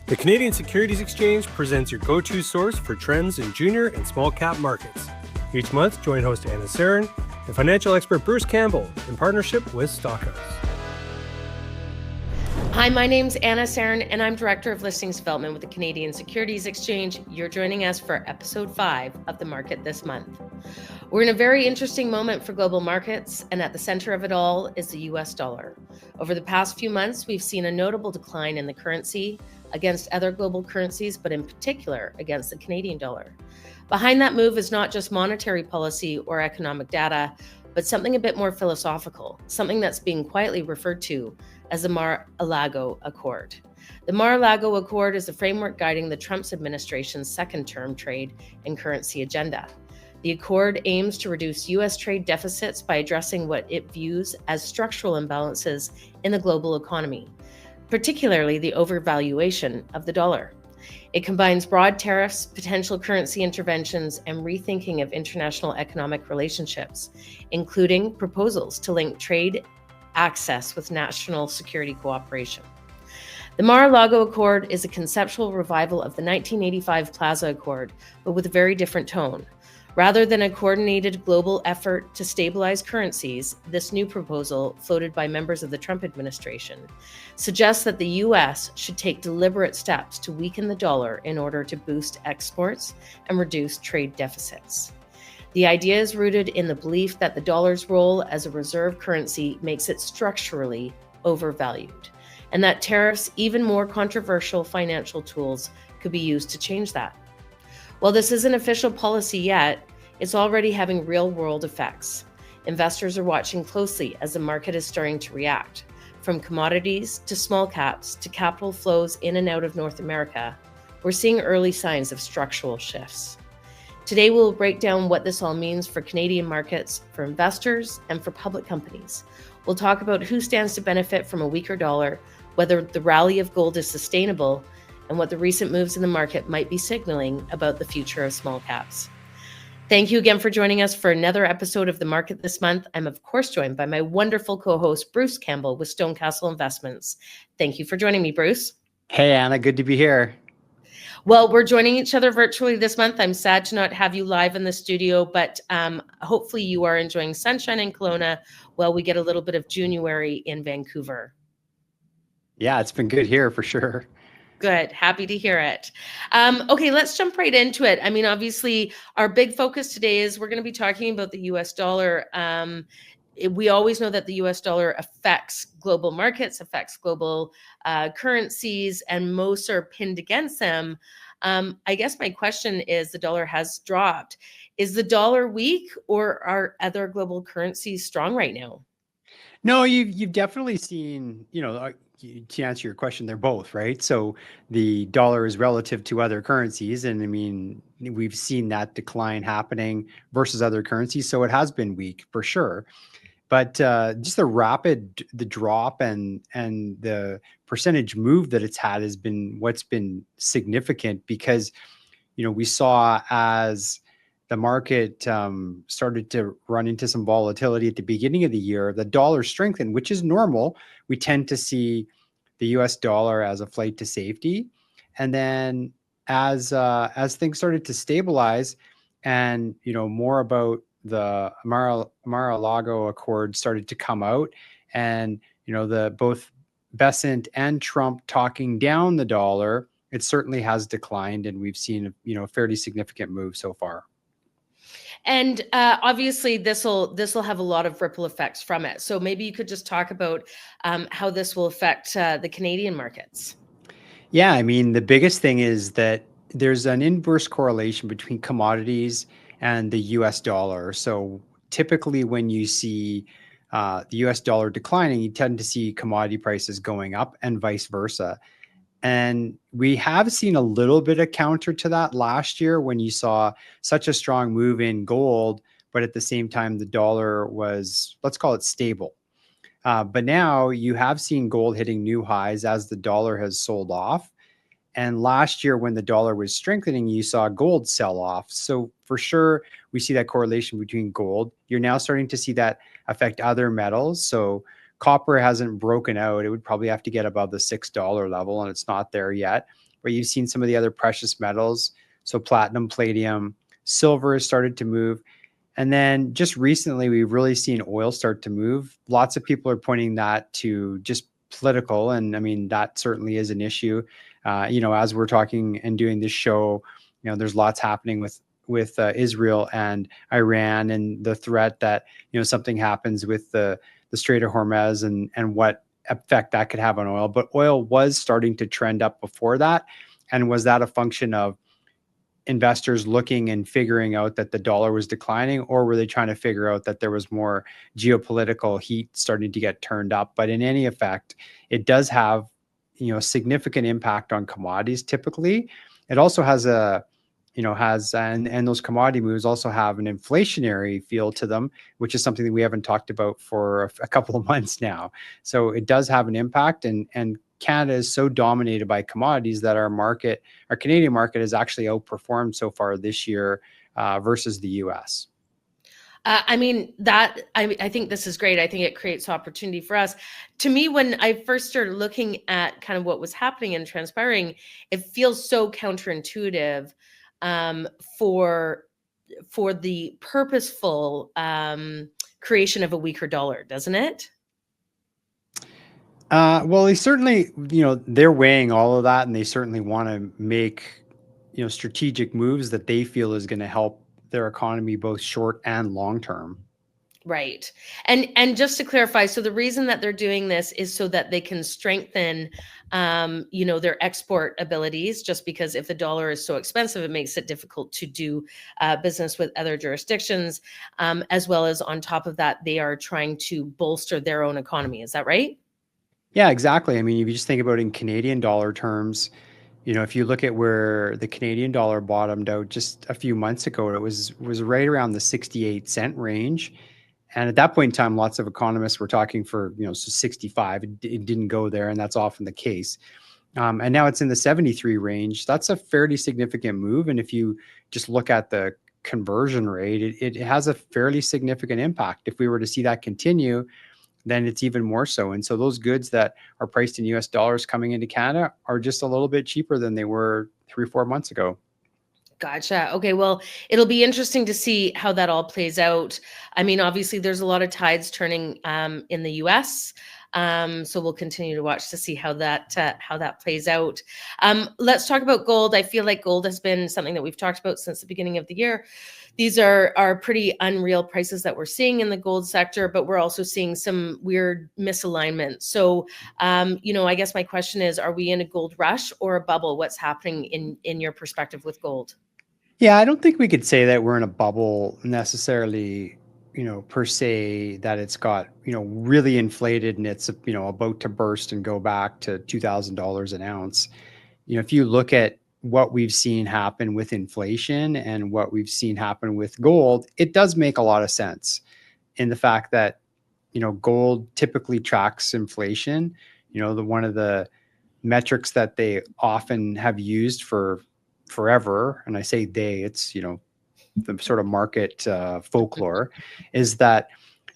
The Canadian Securities Exchange presents your go-to source for trends in junior and small cap markets. Each month, join host Anna Serin and financial expert Bruce Campbell in partnership with Stockhouse. Hi, my name's Anna Serin, and I'm Director of Listings Development with the Canadian Securities Exchange. You're joining us for episode 5 of The Market This Month. We're in a very interesting moment for global markets, and at the center of it all is the US dollar. Over the past few months, we've seen a notable decline in the currency against other global currencies, but in particular against the Canadian dollar. Behind that move is not just monetary policy or economic data, but something a bit more philosophical, something that's being quietly referred to as the Mar-a-Lago Accord. The Mar-a-Lago Accord is the framework guiding the Trump administration's second-term trade and currency agenda. The accord aims to reduce U.S. trade deficits by addressing what it views as structural imbalances in the global economy, particularly the overvaluation of the dollar. It combines broad tariffs, potential currency interventions, and rethinking of international economic relationships, including proposals to link trade access with national security cooperation. The Mar-a-Lago Accord is a conceptual revival of the 1985 Plaza Accord, but with a very different tone. Rather than a coordinated global effort to stabilize currencies, this new proposal, floated by members of the Trump administration, suggests that the U.S. should take deliberate steps to weaken the dollar in order to boost exports and reduce trade deficits. The idea is rooted in the belief that the dollar's role as a reserve currency makes it structurally overvalued, and that tariffs, even more controversial financial tools, could be used to change that. While this isn't official policy yet, it's already having real-world effects. Investors are watching closely as the market is starting to react. From commodities to small caps to capital flows in and out of North America, we're seeing early signs of structural shifts. Today, we'll break down what this all means for Canadian markets, for investors, and for public companies. We'll talk about who stands to benefit from a weaker dollar, whether the rally of gold is sustainable, and what the recent moves in the market might be signaling about the future of small caps. Thank you again for joining us for another episode of The Market This Month. I'm, of course, joined by my wonderful co-host, Bruce Campbell with StoneCastle Investments. Thank you for joining me, Bruce. Hey, Anna, good to be here. Well, we're joining each other virtually this month. I'm sad to not have you live in the studio, but hopefully you are enjoying sunshine in Kelowna while we get a little bit of January in Vancouver. Yeah, it's been good here for sure. Good. Happy to hear it. Okay, let's jump right into it. I mean, obviously, our big focus today is we're going to be talking about the US dollar. We always know that the US dollar affects global markets, affects global currencies, and most are pinned against them. I guess my question is, the dollar has dropped. Is the dollar weak, or are other global currencies strong right now? No, you've definitely seen, to answer your question, they're both, right? So the dollar is relative to other currencies. And I mean, we've seen that decline happening versus other currencies. So it has been weak for sure. But just the drop and the percentage move that it's had has been what's been significant, because, we saw as the market started to run into some volatility at the beginning of the year, the dollar strengthened, which is normal. We tend to see the US dollar as a flight to safety. And then as things started to stabilize and, more about the Mar-a-Lago Accord started to come out, and, the both Besant and Trump talking down the dollar, it certainly has declined. And we've seen, a fairly significant move so far. And obviously, this will have a lot of ripple effects from it. So maybe you could just talk about how this will affect the Canadian markets. Yeah, I mean, the biggest thing is that there's an inverse correlation between commodities and the US dollar. So typically when you see the US dollar declining, you tend to see commodity prices going up and vice versa. And we have seen a little bit of counter to that last year when you saw such a strong move in gold, but at the same time, the dollar was, let's call it, stable. But now you have seen gold hitting new highs as the dollar has sold off. And last year, when the dollar was strengthening, you saw gold sell off. So for sure, we see that correlation between gold. You're now starting to see that affect other metals. So copper hasn't broken out. It would probably have to get above the $6 level, and it's not there yet. but you've seen some of the other precious metals. So platinum, palladium, silver has started to move. And then just recently, we've really seen oil start to move. Lots of people are pointing that to just political. And I mean, that certainly is an issue. As we're talking and doing this show, there's lots happening with Israel and Iran, and the threat that, something happens with the Strait of Hormuz and what effect that could have on oil. But oil was starting to trend up before that. And was that a function of investors looking and figuring out that the dollar was declining, or were they trying to figure out that there was more geopolitical heat starting to get turned up? But in any effect, it does have, a significant impact on commodities. Typically, it also has and those commodity moves also have an inflationary feel to them, which is something that we haven't talked about for a couple of months now. So it does have an impact, and Canada is so dominated by commodities that our Canadian market has actually outperformed so far this year versus the US. I think this is great. I think it creates opportunity for us. To me, when I first started looking at kind of what was happening and transpiring, it feels so counterintuitive for the purposeful creation of a weaker dollar, doesn't it? Well, they certainly, they're weighing all of that, and they certainly want to make, strategic moves that they feel is going to help their economy both short and long term. Right. And just to clarify, so the reason that they're doing this is so that they can strengthen, their export abilities, just because if the dollar is so expensive, it makes it difficult to do business with other jurisdictions, as well as on top of that, they are trying to bolster their own economy. Is that right? Yeah, exactly. I mean, if you just think about it in Canadian dollar terms, if you look at where the Canadian dollar bottomed out just a few months ago, it was right around the 68-cent range. And at that point in time, lots of economists were talking for, so 65. It didn't go there, and that's often the case. And now it's in the 73 range. That's a fairly significant move. And if you just look at the conversion rate, it has a fairly significant impact. If we were to see that continue, then it's even more so. And so those goods that are priced in US dollars coming into Canada are just a little bit cheaper than they were 3-4 months ago. Gotcha. Okay. Well, it'll be interesting to see how that all plays out. I mean, obviously, there's a lot of tides turning in the U.S., so we'll continue to watch to see how that plays out. Let's talk about gold. I feel like gold has been something that we've talked about since the beginning of the year. These are pretty unreal prices that we're seeing in the gold sector, but we're also seeing some weird misalignment. So, I guess my question is: are we in a gold rush or a bubble? What's happening in your perspective with gold? Yeah, I don't think we could say that we're in a bubble necessarily, per se, that it's got, really inflated and it's, about to burst and go back to $2,000 an ounce. If you look at what we've seen happen with inflation and what we've seen happen with gold, it does make a lot of sense in the fact that, gold typically tracks inflation. One of the metrics that they often have used for forever, and I say they, it's, the sort of market folklore, is that,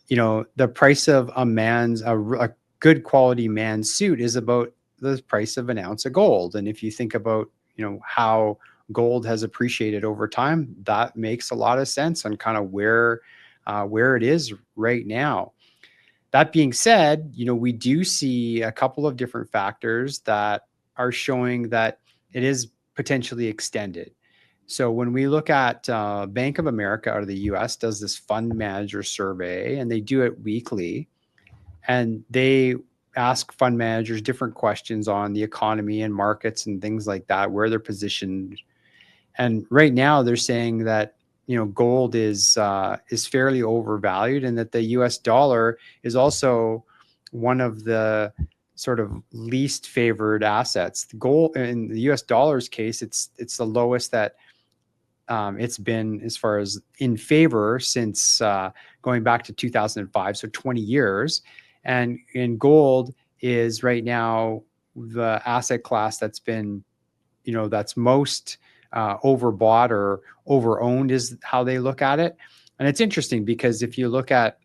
the price of a good quality man's suit is about the price of an ounce of gold. And if you think about, how gold has appreciated over time, that makes a lot of sense on kind of where it is right now. That being said, we do see a couple of different factors that are showing that it is potentially extended. So when we look at Bank of America out of the US does this fund manager survey, and they do it weekly, and they ask fund managers different questions on the economy and markets and things like that, where they're positioned. And right now they're saying that, gold is fairly overvalued, and that the US dollar is also one of the sort of least favored assets. The gold in the US dollar's case, it's the lowest that it's been as far as in favor since going back to 2005, so 20 years. And in gold is right now the asset class that's been, that's most overbought or overowned is how they look at it. And it's interesting because if you look at,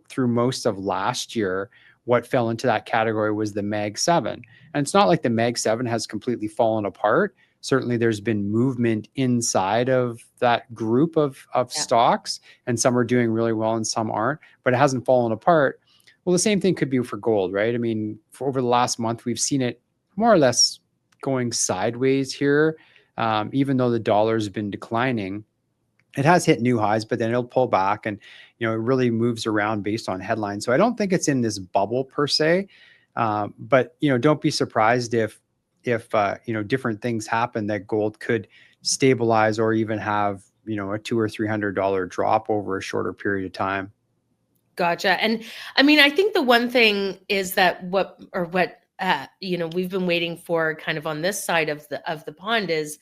through most of last year, what fell into that category was the Mag 7. And it's not like the Mag 7 has completely fallen apart. Certainly there's been movement inside of that group of stocks, and some are doing really well and some aren't, but it hasn't fallen apart. Well, the same thing could be for gold, right? I mean, for over the last month, we've seen it more or less going sideways here. Even though the dollar's been declining, it has hit new highs, but then it'll pull back, and it really moves around based on headlines. So I don't think it's in this bubble per se, but don't be surprised if different things happen, that gold could stabilize or even have a $200 or $300 drop over a shorter period of time. Gotcha. And I mean, I think the one thing is that what we've been waiting for kind of on this side of the pond is,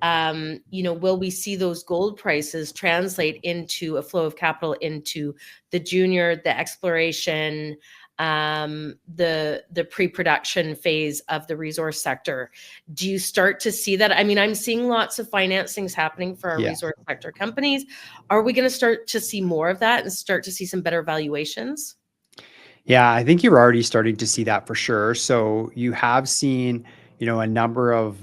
will we see those gold prices translate into a flow of capital into the junior, the exploration, the pre-production phase of the resource sector? Do you start to see that? I mean, I'm seeing lots of financings happening for our resource sector companies. Are we going to start to see more of that and start to see some better valuations? Yeah, I think you're already starting to see that for sure. So you have seen, a number of,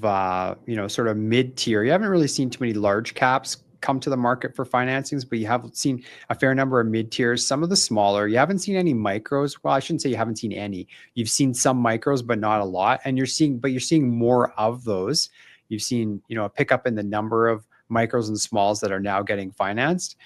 sort of mid-tier. You haven't really seen too many large caps come to the market for financings, but you have seen a fair number of mid-tiers, some of the smaller. You haven't seen any micros. Well, I shouldn't say you haven't seen any. You've seen some micros, but not a lot. And you're seeing more of those. You've seen, a pickup in the number of micros and smalls that are now getting financed.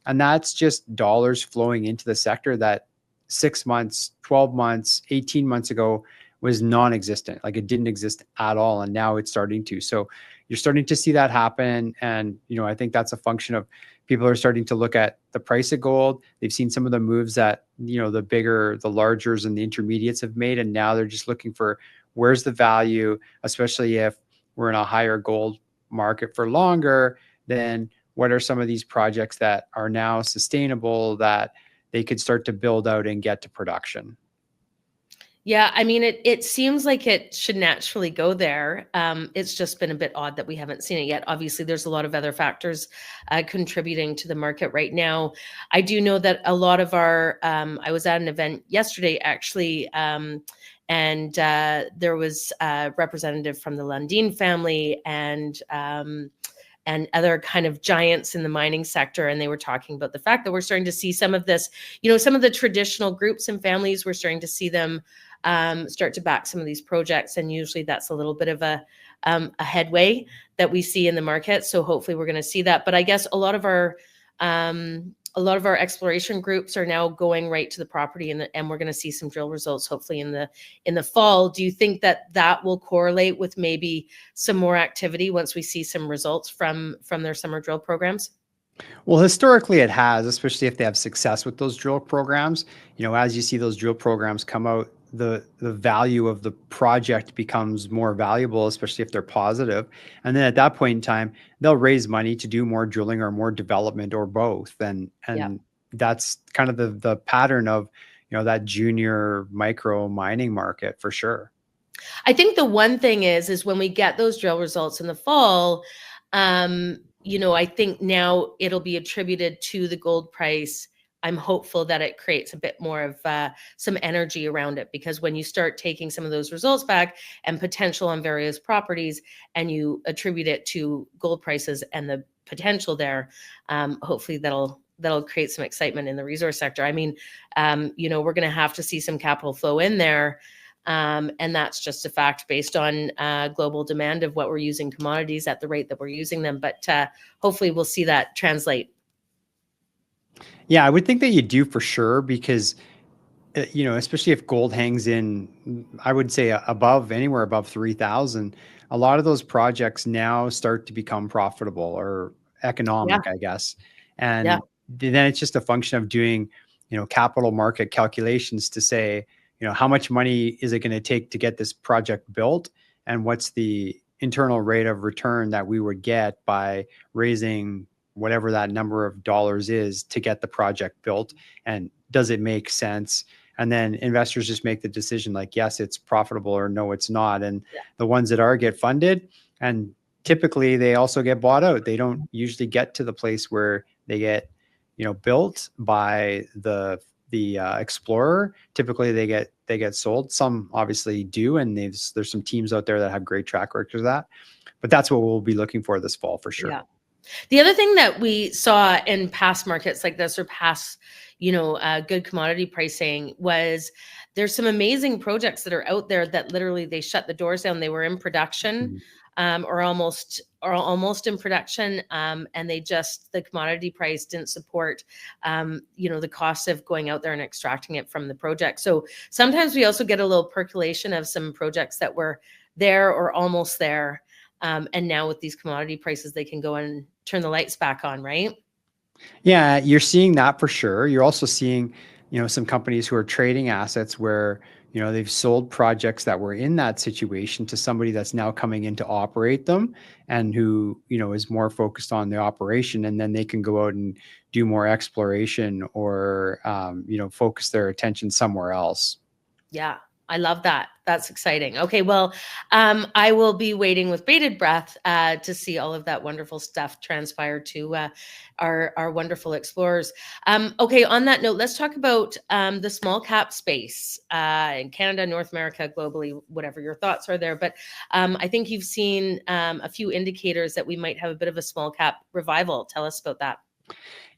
And that's just dollars flowing into the sector that 6 months, 12 months, 18 months ago was non-existent. Like, it didn't exist at all. And now it's starting to. So you're starting to see that happen. And, I think that's a function of people are starting to look at the price of gold. They've seen some of the moves that, the bigger, the largers and the intermediates have made. And now they're just looking for, where's the value, especially if we're in a higher gold market for longer, then what are some of these projects that are now sustainable that they could start to build out and get to production? Yeah, I mean, it seems like it should naturally go there. It's just been a bit odd that we haven't seen it yet. Obviously, there's a lot of other factors contributing to the market right now. I do know that a lot of our, I was at an event yesterday, actually, and there was a representative from the Lundin family and other kind of giants in the mining sector. And they were talking about the fact that we're starting to see some of this, some of the traditional groups and families, we're starting to see them start to back some of these projects. And usually that's a little bit of a headway that we see in the market. So hopefully we're going to see that. But I guess a lot of our exploration groups are now going right to the property, and we're going to see some drill results hopefully in the fall. Do you think that will correlate with maybe some more activity once we see some results from their summer drill programs? Well, historically it has, especially if they have success with those drill programs. As you see those drill programs come out, the value of the project becomes more valuable, especially if they're positive. And then at that point in time, they'll raise money to do more drilling or more development or both. And that's kind of the pattern of, that junior micro mining market for sure. I think the one thing is when we get those drill results in the fall, I think now it'll be attributed to the gold price. I'm hopeful that it creates a bit more of some energy around it, because when you start taking some of those results back and potential on various properties and you attribute it to gold prices and the potential there, hopefully that'll create some excitement in the resource sector. I mean, we're going to have to see some capital flow in there. And that's just a fact based on global demand of what we're using commodities at the rate that we're using them. But hopefully we'll see that translate. Yeah, I would think that you do for sure, because, especially if gold hangs in, I would say anywhere above 3,000, a lot of those projects now start to become profitable or economic, I guess. And then it's just a function of doing, capital market calculations to say, how much money is it going to take to get this project built? And what's the internal rate of return that we would get by raising whatever that number of dollars is to get the project built? And does it make sense? And then investors just make the decision like, yes, it's profitable, or no, it's not. And the ones that are get funded, and typically they also get bought out. They don't usually get to the place where they get, built by the Explorer, typically they get sold. Some obviously do, and there's some teams out there that have great track records of that. But that's what we'll be looking for this fall for sure. Yeah. The other thing that we saw in past markets like this, or past, good commodity pricing, was there's some amazing projects that are out there that literally they shut the doors down. They were in production, or almost in production, and the commodity price didn't support, the cost of going out there and extracting it from the project. So sometimes we also get a little percolation of some projects that were there or almost there. And now with these commodity prices, they can go and turn the lights back on, right? Yeah, you're seeing that for sure. You're also seeing, some companies who are trading assets where, they've sold projects that were in that situation to somebody that's now coming in to operate them, and who, is more focused on the operation, and then they can go out and do more exploration or, focus their attention somewhere else. Yeah, I love that. That's exciting. Okay, well, I will be waiting with bated breath to see all of that wonderful stuff transpire to our wonderful explorers. Okay, on that note, let's talk about the small cap space in Canada, North America, globally, whatever your thoughts are there. But I think you've seen a few indicators that we might have a bit of a small cap revival. Tell us about that.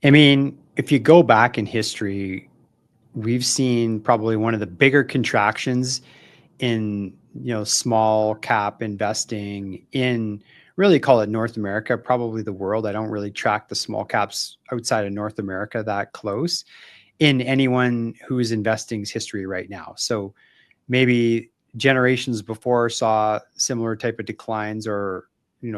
I mean, if you go back in history, we've seen probably one of the bigger contractions in, small cap investing in, really call it North America, probably the world. I don't really track the small caps outside of North America that close in anyone who's investing's history right now. So maybe generations before saw similar type of declines, or,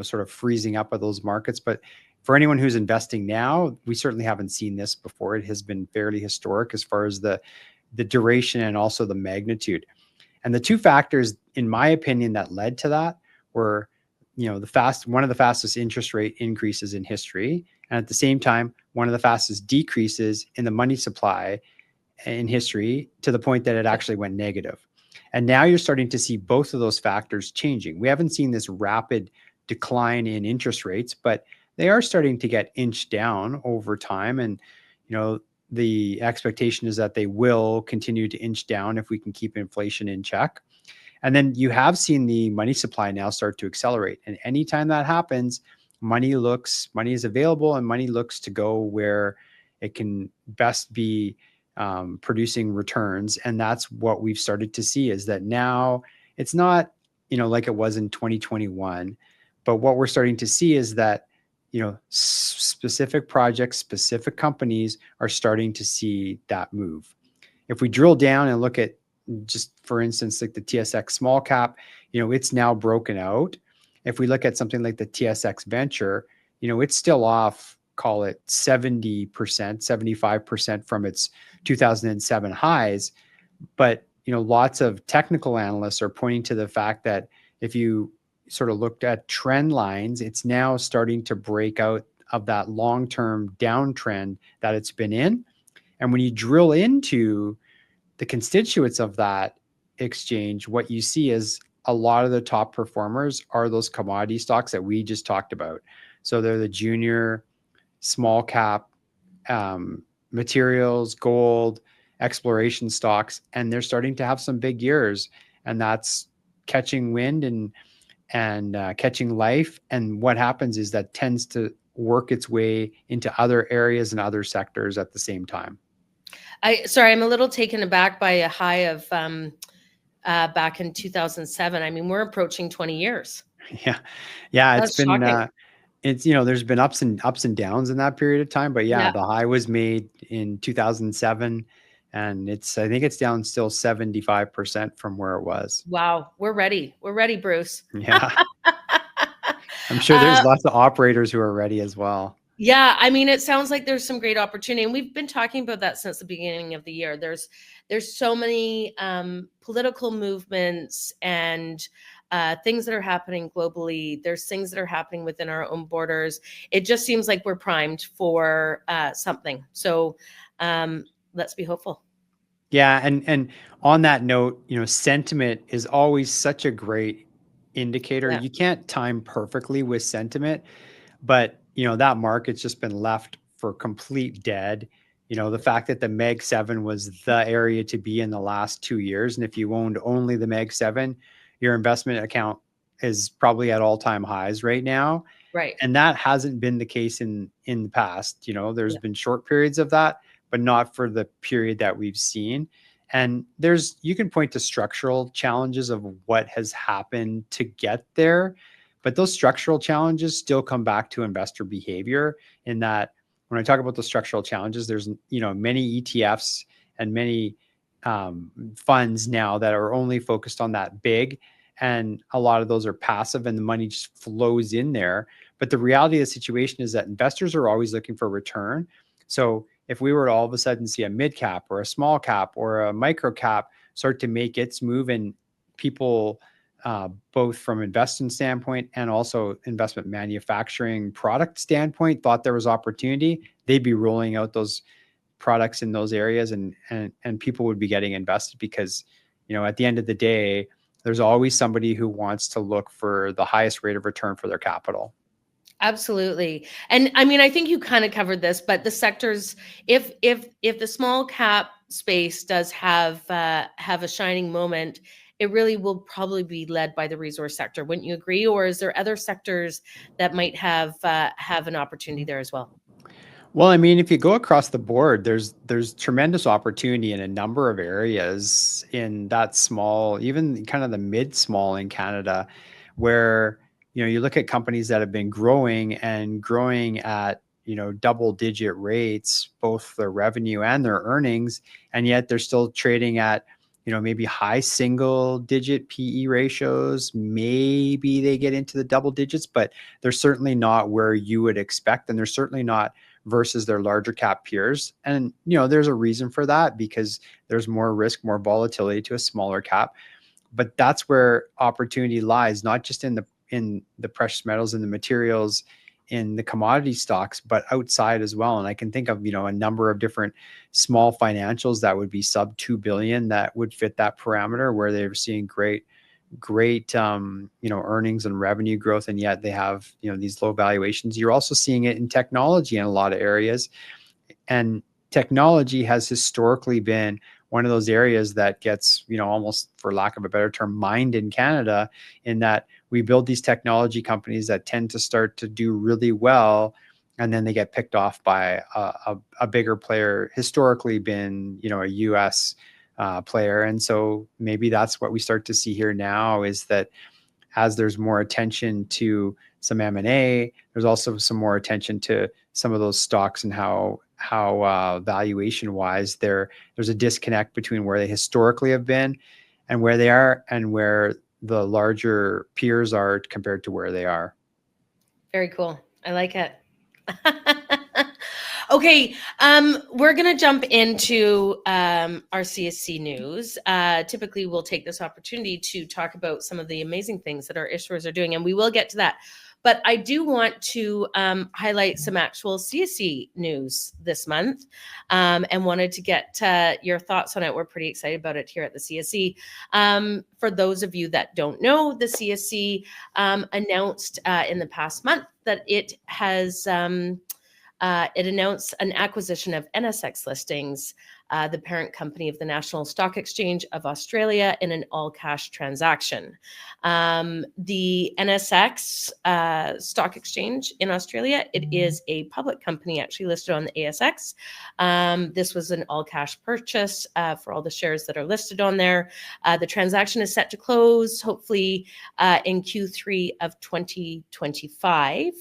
sort of freezing up of those markets. But for anyone who's investing now, we certainly haven't seen this before. It has been fairly historic as far as the duration and also the magnitude. And the two factors, in my opinion, that led to that were, one of the fastest interest rate increases in history, and at the same time, one of the fastest decreases in the money supply in history, to the point that it actually went negative. And now you're starting to see both of those factors changing. We haven't seen this rapid decline in interest rates, but they are starting to get inched down over time. And, the expectation is that they will continue to inch down if we can keep inflation in check. And then you have seen the money supply now start to accelerate. And anytime that happens, money is available, and money looks to go where it can best be producing returns. And that's what we've started to see, is that now it's not, like it was in 2021, but what we're starting to see is that, specific projects, specific companies are starting to see that move. If we drill down and look at, just for instance, like the TSX small cap, it's now broken out. If we look at something like the TSX venture, it's still off, call it 70%, 75% from its 2007 highs. But, lots of technical analysts are pointing to the fact that if you sort of looked at trend lines, it's now starting to break out of that long-term downtrend that it's been in. And when you drill into the constituents of that exchange, what you see is a lot of the top performers are those commodity stocks that we just talked about. So they're the junior, small cap, materials, gold, exploration stocks, and they're starting to have some big years, and that's catching wind and catching life. And what happens is that tends to work its way into other areas and other sectors at the same time. I'm a little taken aback by a high of back in 2007. I mean, we're approaching 20 years. Yeah. That's shocking. It's, there's been ups and downs in that period of time, but the high was made in 2007. And I think it's down still 75% from where it was. Wow. We're ready. We're ready, Bruce. Yeah. I'm sure there's lots of operators who are ready as well. Yeah. I mean, it sounds like there's some great opportunity. And we've been talking about that since the beginning of the year. There's so many political movements and things that are happening globally. There's things that are happening within our own borders. It just seems like we're primed for something. So let's be hopeful. Yeah. And on that note, sentiment is always such a great indicator. You can't time perfectly with sentiment, but that market's just been left for complete dead. the fact that the Meg 7 was the area to be in the last 2 years. And if you owned only the Meg 7, your investment account is probably at all-time highs right now. Right. And that hasn't been the case in the past. There's Yeah. been short periods of that, but not for the period that we've seen. And you can point to structural challenges of what has happened to get there, but those structural challenges still come back to investor behavior. In that, when I talk about the structural challenges, there's many ETFs and many funds now that are only focused on that big, and a lot of those are passive, and the money just flows in there. But the reality of the situation is that investors are always looking for return. So if we were to all of a sudden see a mid cap or a small cap or a micro cap start to make its move, and people, both from investment standpoint and also investment manufacturing product standpoint, thought there was opportunity, they'd be rolling out those products in those areas, and people would be getting invested because, at the end of the day, there's always somebody who wants to look for the highest rate of return for their capital. Absolutely. And I mean, I think you kind of covered this, but the sectors, if the small cap space does have a shining moment, it really will probably be led by the resource sector. Wouldn't you agree? Or is there other sectors that might have an opportunity there as well? Well, I mean, if you go across the board, there's tremendous opportunity in a number of areas in that small, even kind of the mid small in Canada, where you look at companies that have been growing at double digit rates, both their revenue and their earnings, and yet they're still trading at maybe high single digit PE ratios. Maybe they get into the double digits, but they're certainly not where you would expect, and they're certainly not versus their larger cap peers. And there's a reason for that, because there's more risk, more volatility to a smaller cap. But that's where opportunity lies, not just in the precious metals and the materials, in the commodity stocks, but outside as well. And I can think of a number of different small financials that would be sub 2 billion that would fit that parameter, where they're seeing great earnings and revenue growth, and yet they have these low valuations. You're also seeing it in technology in a lot of areas, and technology has historically been one of those areas that gets almost, for lack of a better term, mined in Canada, in that we build these technology companies that tend to start to do really well, and then they get picked off by a bigger player, historically been a US player. And so maybe that's what we start to see here now, is that as there's more attention to some M&A, there's also some more attention to some of those stocks and how valuation wise there's a disconnect between where they historically have been and where they are, and where the larger peers are compared to where they are. Very cool. I like it. Okay, we're going to jump into our CSE news. Typically, we'll take this opportunity to talk about some of the amazing things that our issuers are doing, and we will get to that. But I do want to highlight some actual CSE news this month, and wanted to get your thoughts on it. We're pretty excited about it here at the CSE. For those of you that don't know, the CSE announced in the past month that it has it announced an acquisition of NSX Listings, the parent company of the National Stock Exchange of Australia, in an all-cash transaction. The NSX Stock Exchange in Australia, it is a public company actually listed on the ASX. This was an all-cash purchase for all the shares that are listed on there. The transaction is set to close hopefully in Q3 of 2025.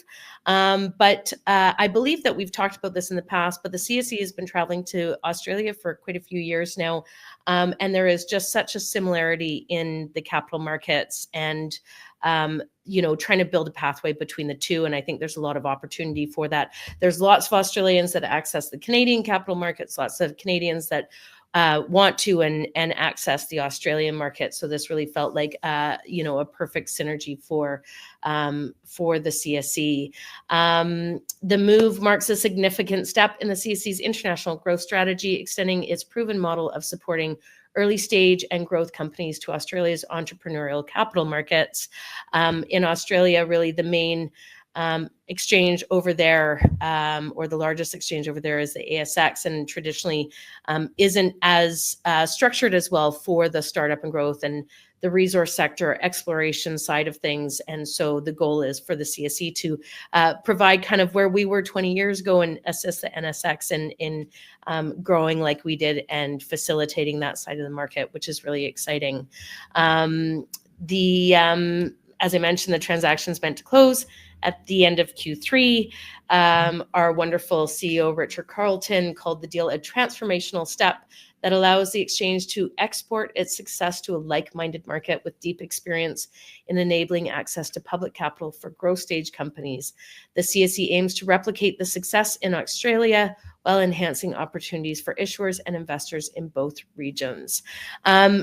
But I believe that we've talked about this in the past, but the CSE has been traveling to Australia for quite a few years now. And there is just such a similarity in the capital markets and, trying to build a pathway between the two. And I think there's a lot of opportunity for that. There's lots of Australians that access the Canadian capital markets, lots of Canadians that want to and access the Australian market. So this really felt like a perfect synergy for the CSE. The move marks a significant step in the CSE's international growth strategy, extending its proven model of supporting early stage and growth companies to Australia's entrepreneurial capital markets. In Australia, really the main exchange over there, or the largest exchange over there is the ASX, and traditionally isn't as structured as well for the startup and growth and the resource sector exploration side of things. And so the goal is for the CSE to provide kind of where we were 20 years ago and assist the NSX in growing like we did and facilitating that side of the market, which is really exciting. As I mentioned, the transaction's meant to close at the end of Q3. Our wonderful CEO, Richard Carleton, called the deal a transformational step that allows the exchange to export its success to a like-minded market with deep experience in enabling access to public capital for growth stage companies. The CSE aims to replicate the success in Australia while enhancing opportunities for issuers and investors in both regions.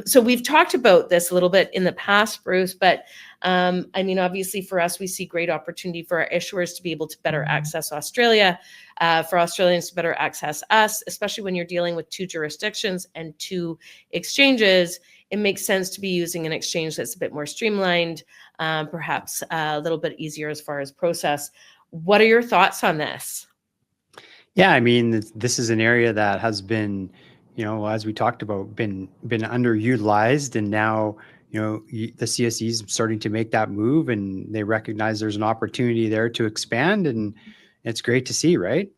So we've talked about this a little bit in the past, Bruce, but I mean, obviously for us, we see great opportunity for our issuers to be able to better access Australia, for Australians to better access us, especially when you're dealing with two jurisdictions and two exchanges. It makes sense to be using an exchange that's a bit more streamlined, perhaps a little bit easier as far as process. What are your thoughts on this? Yeah, I mean, this is an area that has been, as we talked about, been underutilized, and now, the CSE is starting to make that move, and they recognize there's an opportunity there to expand, and it's great to see, right?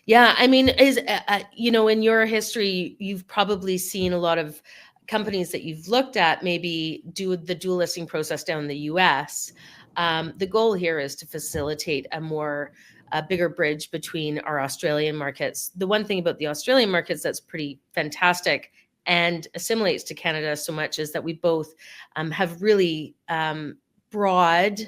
Yeah, I mean, in your history, you've probably seen a lot of companies that you've looked at maybe do the dual listing process down in the US. The goal here is to facilitate a bigger bridge between our Australian markets. The one thing about the Australian markets that's pretty fantastic and assimilates to Canada so much is that we both have really broad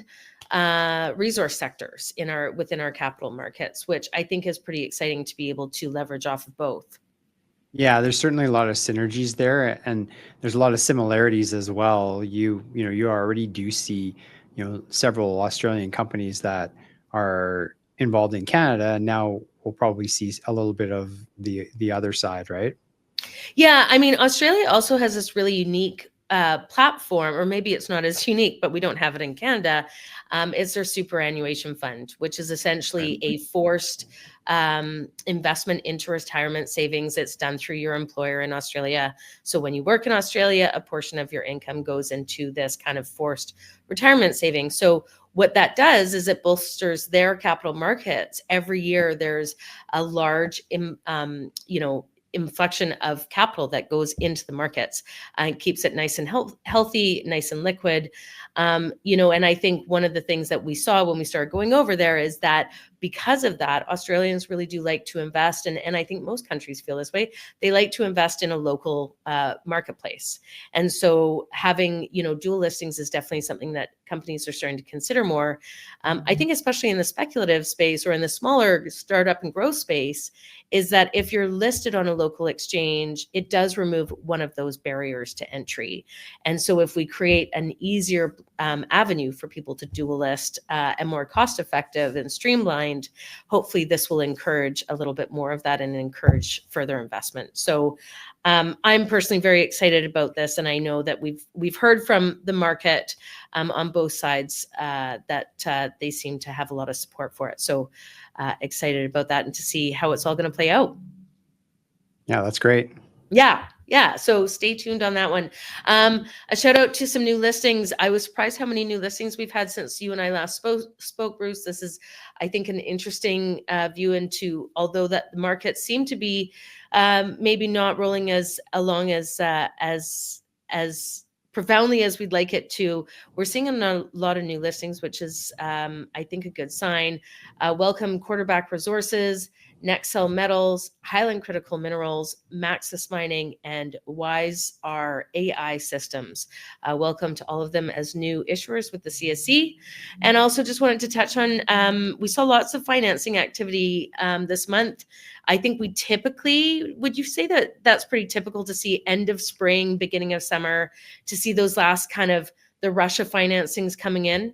resource sectors within our capital markets, which I think is pretty exciting to be able to leverage off of both. Yeah, there's certainly a lot of synergies there, and there's a lot of similarities as well. You already do see, several Australian companies that are involved in Canada, and now we'll probably see a little bit of the other side, right? Yeah, I mean, Australia also has this really unique platform, or maybe it's not as unique, but we don't have it in Canada. It's their superannuation fund, which is essentially a forced investment into retirement savings. It's done through your employer in Australia. So when you work in Australia, a portion of your income goes into this kind of forced retirement savings. So what that does is it bolsters their capital markets. Every year, there's a large, inflection of capital that goes into the markets and keeps it nice and healthy, nice and liquid. And I think one of the things that we saw when we started going over there is that because of that, Australians really do like to invest. And I think most countries feel this way. They like to invest in a local marketplace. And so having, dual listings is definitely something that companies are starting to consider more. I think especially in the speculative space or in the smaller startup and growth space, is that if you're listed on a local exchange, it does remove one of those barriers to entry. And so if we create an easier avenue for people to dual list and more cost effective and streamlined, hopefully this will encourage a little bit more of that and encourage further investment. So I'm personally very excited about this, and I know that we've heard from the market on both sides that they seem to have a lot of support for it. So excited about that and to see how it's all going to play out. Yeah, that's great. Yeah. So stay tuned on that one. A shout out to some new listings. I was surprised how many new listings we've had since you and I last spoke, Bruce. This is, I think, an interesting view into, although that the markets seem to be maybe not rolling as along as profoundly as we'd like it to. We're seeing a lot of new listings, which is, I think, a good sign. Welcome Quarterback Resources, Nexel Metals, Highland Critical Minerals, Maxis Mining, and Wise R AI Systems. Welcome to all of them as new issuers with the CSE. And also just wanted to touch on, we saw lots of financing activity this month. I think we typically, would you say that that's pretty typical to see end of spring, beginning of summer, to see those last kind of the rush of financings coming in?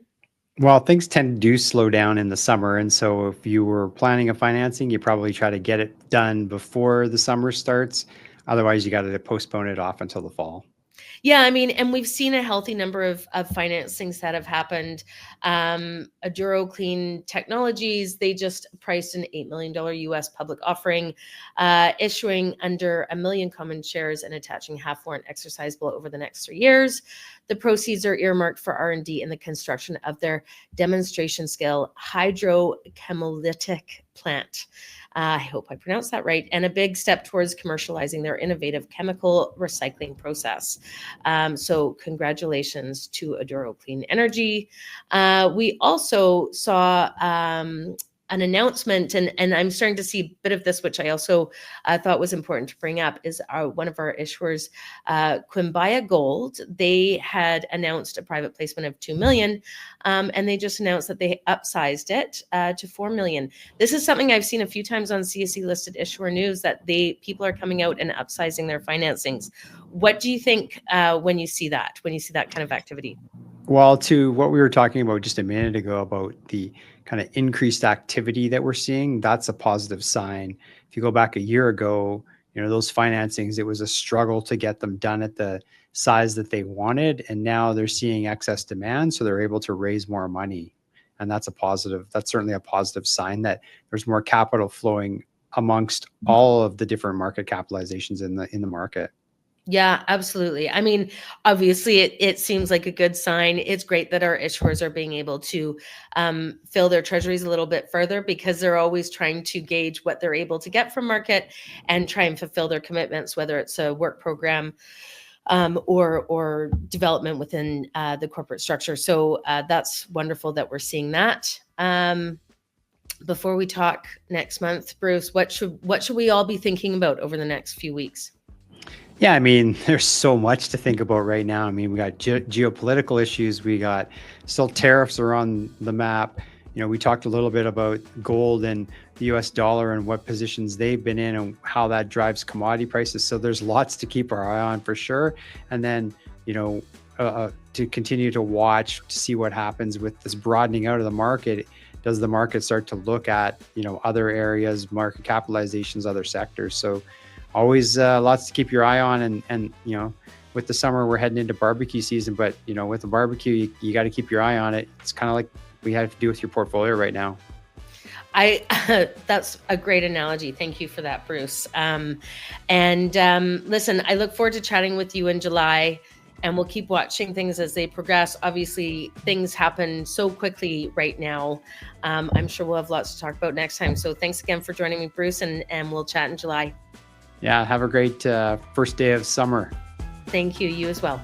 Well, things tend to do slow down in the summer. And so if you were planning a financing, you probably try to get it done before the summer starts. Otherwise, you got to postpone it off until the fall. Yeah, I mean, and we've seen a healthy number of financings that have happened. Aduro Clean Technologies, they just priced an $8 million US public offering, issuing under 1 million common shares and attaching half warrant exercisable over the next 3 years. The proceeds are earmarked for R&D in the construction of their demonstration scale hydrochemolytic plant. I hope I pronounced that right, and a big step towards commercializing their innovative chemical recycling process. So congratulations to Aduro Clean Energy. We also saw an announcement, and I'm starting to see a bit of this, which I also thought was important to bring up, is one of our issuers, Quimbaya Gold. They had announced a private placement of 2 million, and they just announced that they upsized it to 4 million. This is something I've seen a few times on CSE listed issuer news, that people are coming out and upsizing their financings. What do you think when you see that kind of activity? Well, to what we were talking about just a minute ago about the kind of increased activity that we're seeing, that's a positive sign. If you go back a year ago, those financings, it was a struggle to get them done at the size that they wanted. And now they're seeing excess demand, so they're able to raise more money. And that's a positive. That's certainly a positive sign that there's more capital flowing amongst all of the different market capitalizations in the market. Yeah, absolutely. I mean, obviously, it seems like a good sign. It's great that our issuers are being able to fill their treasuries a little bit further, because they're always trying to gauge what they're able to get from market and try and fulfill their commitments, whether it's a work program or development within the corporate structure. So that's wonderful that we're seeing that. Before we talk next month, Bruce, what should we all be thinking about over the next few weeks? Yeah, I mean, there's so much to think about right now. I mean, we got geopolitical issues. We got still tariffs are on the map. We talked a little bit about gold and the US dollar and what positions they've been in and how that drives commodity prices. So there's lots to keep our eye on for sure. And then, to continue to watch to see what happens with this broadening out of the market. Does the market start to look at, other areas, market capitalizations, other sectors? So always lots to keep your eye on, and with the summer we're heading into barbecue season, but with the barbecue you got to keep your eye on it. It's kind of like we have to do with your portfolio right now. That's a great analogy. Thank you for that, Bruce. Listen, I look forward to chatting with you in July, and we'll keep watching things as they progress. Obviously, things happen so quickly right now. I'm sure we'll have lots to talk about next time. So thanks again for joining me, Bruce, and we'll chat in July. Yeah, have a great first day of summer. Thank you. You as well.